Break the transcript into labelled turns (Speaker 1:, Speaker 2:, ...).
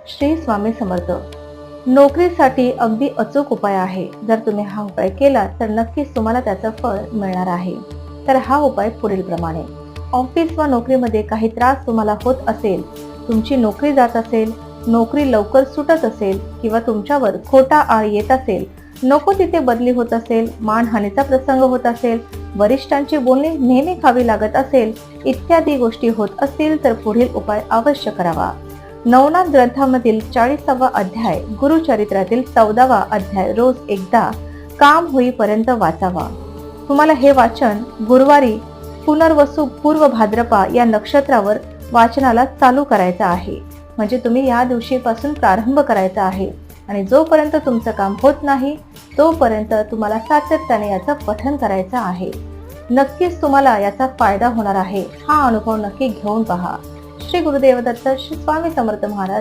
Speaker 1: श्री स्वामी समर्थ. नोकरीसाठी अगदी अचूक उपाय आहे. जर तुम्ही हा उपाय केला तर नक्कीच तुम्हाला त्याचं फळ मिळणार आहे. तर हा उपाय पुढील प्रमाणे. ऑफिस व नोकरीमध्ये काही त्रास तुम्हाला होत असेल, तुमची नोकरी जात असेल, नोकरी लवकर सुटत असेल किंवा तुमच्यावर खोटा आळ येत असेल, नको तिथे बदली होत असेल, मानहानीचा प्रसंग होत असेल, वरिष्ठांची बोलणी नेहमी खावी लागत असेल, इत्यादी गोष्टी होत असतील तर पुढील उपाय अवश्य करावा. नवनाथ ग्रंथामधील 40वा अध्याय, गुरुचरित्रातील 14वा अध्याय रोज एकदा काम होईपर्यंत वाचावा. तुम्हाला हे वाचन गुरुवारी पुनर्वसू पूर्व भाद्रपा या नक्षत्रावर वाचनाला चालू करायचं आहे. म्हणजे तुम्ही या दिवशीपासून प्रारंभ करायचा आहे आणि जोपर्यंत तुमचं काम होत नाही तोपर्यंत तुम्हाला सातत्याने याचं पठण करायचं आहे. नक्कीच तुम्हाला याचा फायदा होणार आहे. हा अनुभव नक्की घेऊन पहा. श्री गुरुदेव दत्त. श्री स्वामी समर्थ महाराज.